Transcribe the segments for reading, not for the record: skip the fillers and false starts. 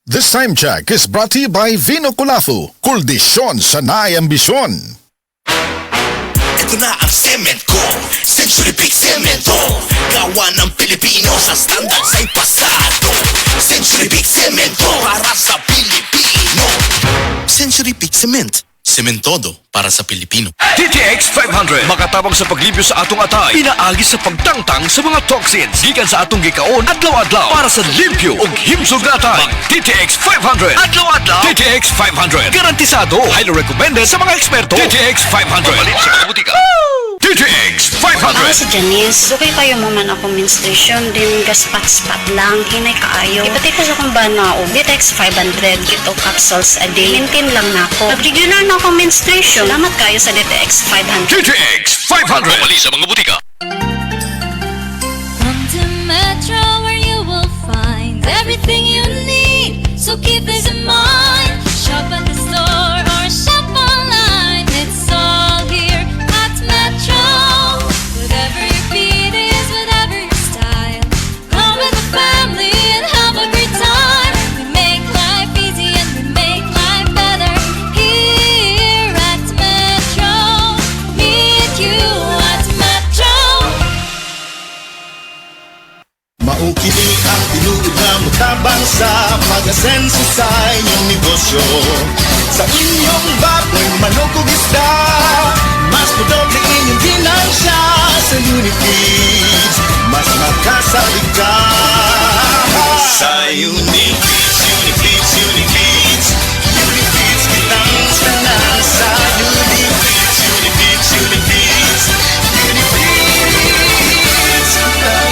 This time check is brought to you by Vino Colafu, kuldisyon sa naayambisyon. Ito na ang semento, Century Peak Cemento. Gawa ng Pilipino sa standard sa'y pasado. Century Peak Cemento para sa Pilipino. Century Peak Cement, sementodo para sa Pilipino. TTX 500 makatabang sa paglibyo sa atong atay, pinaagi sa pagtangtang sa mga toxins gikan sa atong gikaon adlaw-adlaw para sa limpyo ug himsog na atay. TTX 500 adlaw-adlaw. TTX 500 garantisado, highly recommended sa mga eksperto. TTX 500 palit sa mga butika. TTX 500. Ako si Janice. Sukay kayo mo man ako menstruation, din gaspat-spat lang, hinay kaayo. Ipati ko sa kong banao, TTX 500, gito capsules a day. Maintain lang na ako. Nag-regular na ako menstruation. Salamat kayo sa TTX 500. TTX 500 palit sa mga butika. Come to Metro where you will find everything you need. So keep this in mind. Shop at the store or shop online. It's all here at Metro. Whatever your beat is, whatever your style. Come with the family and have a great time. We make life easy and we make life better here at Metro. Meet you at Metro. Maukili ang tinuod na mutabang sa pag-asenso sa inyong negosyo. Sa inyong baboy, manok ug isda, mas madoble inyong ginansya sa Unifeeds. Mas makasalig ka sa Unifeeds, Unifeeds, Unifeeds. Unifeeds kitang tanan sa Unifeeds, Unifeeds, Unifeeds. Unifeeds kitang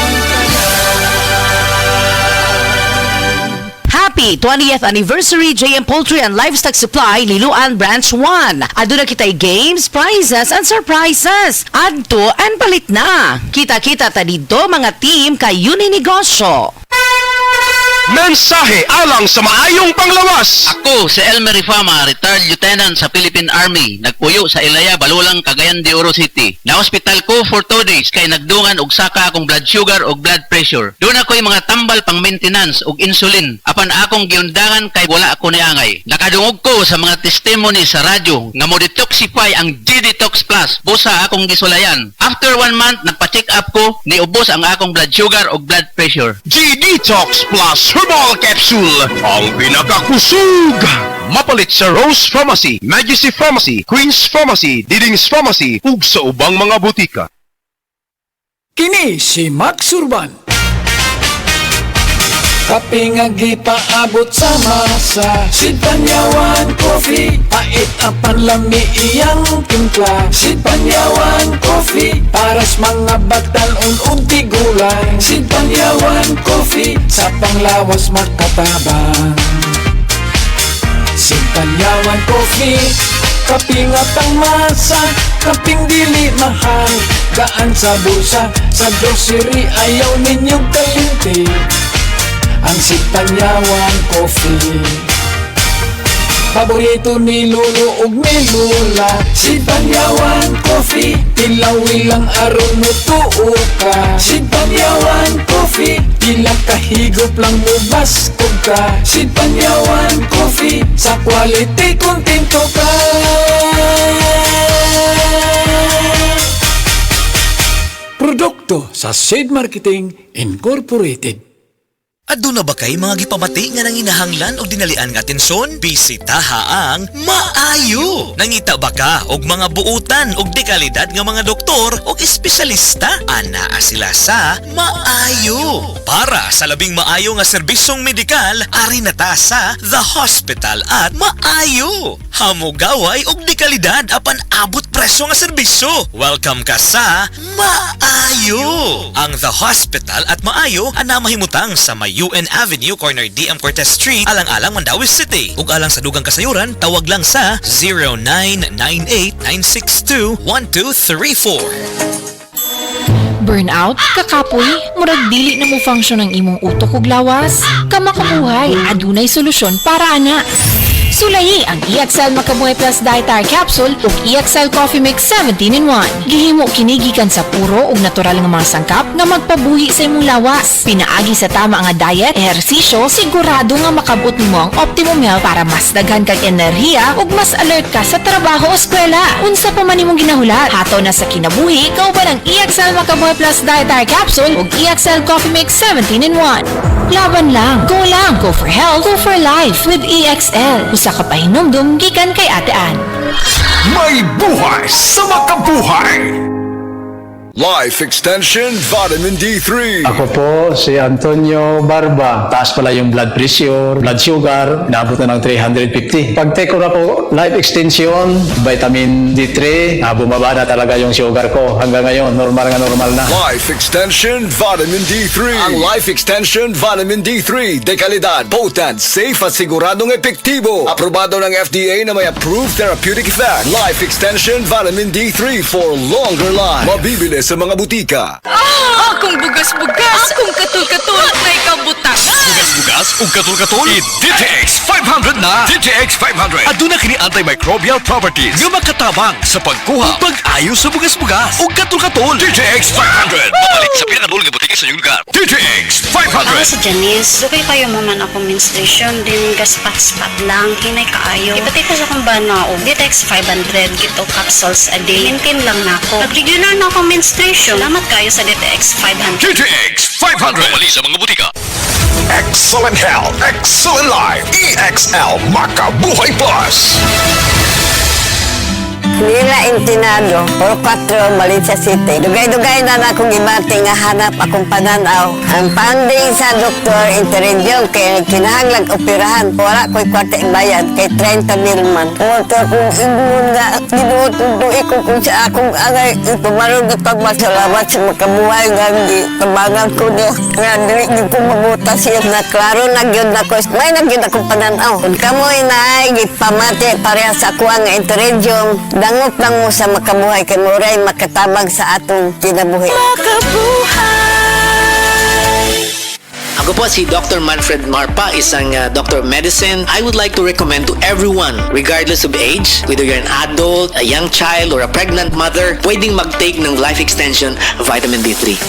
Happy 20th Anniversary JM Poultry and Livestock Supply Liloan Branch 1. Aduna kitay games, prizes, and surprises. Adto and palit na. Kita-kita ta dito mga team kay Uninegosyo. Mensahe alang sa maayong panglawas. Ako si Elmer Rifama, retired lieutenant sa Philippine Army. Nagpuyo sa Ilaya, Balulang, Cagayan de Oro City. Na-hospital ko for 2 days kay nagdungan og saka akong blood sugar og blood pressure. Doon ako'y mga tambal pang maintenance og insulin. Apan akong giundangan kay wala ako niangay. Nakadungog ko sa mga testimony sa radyo nga mo detoxify ang G-Detox Plus. Busa akong gisulayan. After 1 month, nagpa-check up ko, niubos ang akong blood sugar og blood pressure. G-Detox Plus Herbal Capsule, ang pinakakusog. Mapalit sa Rose Pharmacy, Majesty Pharmacy, Queen's Pharmacy, Diding's Pharmacy, ug sa ubang mga butika. Kini si Max Urban. Kape nga gipaabot sa masa, si Panyawan Coffee, pait apan lami iyang timpla. Si Panyawan Coffee, paras mga batalon ug tigulang. Si Panyawan Coffee, sa panglawas makatabang. Si Panyawan Coffee, kaping at ang masa, kaping dili mahal, gaan sa bulsa, sa grocery ayaw ninyong kalinti. Ang si Panyawan Coffee, paborito ni Lolo ug ni Lola. Si Panyawan Coffee, tilawi lang aron mo tuo ka. Si Panyawan Coffee, pila kahigop lang mo baskog ka. Si Panyawan Coffee, sa quality kontento ka. Produkto sa Seed Marketing Incorporated. Aduna ba kay mga gipamati nga nanginahanglan og dinalian nga atensyon? Bisitaha ang Maayo. Nangita ba ka og mga buutan og dekalidad nga mga doktor og espesyalista? Anaa sila sa Maayo. Para sa labing maayo nga serbisyong medikal, ari na ta sa The Hospital at Maayo. Hamugaway og dekalidad apan abot presyo nga serbisyo. Welcome ka sa Maayo. Ang The Hospital at Maayo ana mahimutang sa UN Avenue, corner DM Cortez Street, alang-alang Mandawi City. Ug alang sa dugang kasayuran, tawag lang sa 0998-962-1234. Burnout, kakapoy, murag dili na mo function ang imong utok ug lawas. Kamakabuhay, adunay solusyon para ana. Sulayi ang EXL Makabuhay Plus Dietary Capsule ug EXL Coffee Mix 17-in-1. Gihimo kini gikan sa puro ug natural nga mga sangkap nga magpabuhi sa imong lawas. Pinaagi sa tama nga diet, ehersisyo, sigurado nga makabot nimo ang optimum health para mas daghan kag enerhiya ug mas alert ka sa trabaho o eskwela. Unsa pa man imong ginahulat, hato na sa kinabuhi, kauban ang EXL Makabuhay Plus Dietary Capsule ug EXL Coffee Mix 17-in-1. Laban lang, go for health, go for life with EXL. Usa ka pahinumdum gikan kay Ate Ann. May buhay sa makabuhay! Life Extension Vitamin D3. Ako po si Antonio Barba. Taas pala yung blood pressure, blood sugar, inaabot na ng 350. Pag-take ko na po Life Extension, Vitamin D3, bumaba na talaga yung sugar ko. Hanggang ngayon, normal na. Life Extension Vitamin D3. Ang Life Extension Vitamin D3, dekalidad, potent, safe at siguradong epektibo. Aprobado ng FDA na may approved therapeutic effect. Life Extension Vitamin D3 for longer life. Mabibili sa mga butika. Akong bugas-bugas, akong katul-katul, may kabutas. Bugas-bugas o katul-katul? I-DTX 500 na! DTX 500 aduna kini antimicrobial properties nga makatabang sa pagkuha o pag-ayo sa bugas-bugas o katul-katul. DTX 500 mabalik sa pinakadulong nga butika sa inyong lugar. DTX Ako 500. si Janice, dugay kayo mo man akong menstruation, din gaspat-spat lang, hinay kaayo. Ipatay ko sa kong bana o DTX 500, gito capsules a day. Maintain lang na ako. Nag-regular na akong menstruation. Salamat kayo sa DTX 500. DTX 500 mabalik sa mga butika. Excellent health, excellent life. EXL Makabuhay Plus. Nila Intinado, Puro 4, Valencia City. Dugay-dugay na akong ibati nga hanap akong pananaw. Ang funding sa Dr. Interinjong kay kinahanglang operahan. Wala ko'y kwarte bayad kay 30 mil man. Motor kong ingon nga, ginututuloy ko kung sa akong agay. Itumarong na pagmasalamat sa makabuhay nga hindi tabangan ko niya. Nga dili ko mabutas siya na klaro nagyod ako. May nagyod akong pananaw. Kung kamoy na ay gipamati pareha sa kuha nga Interinjong, dangot lang mo sa makabuhay kay Muray makatabang sa atong kinabuhi. Ako po si Dr. Manfred Marpa, isang Doctor of Medicine. I would like to recommend to everyone, regardless of age, whether you're an adult, a young child, or a pregnant mother, pwedeng mag-take ng Life Extension Vitamin D3.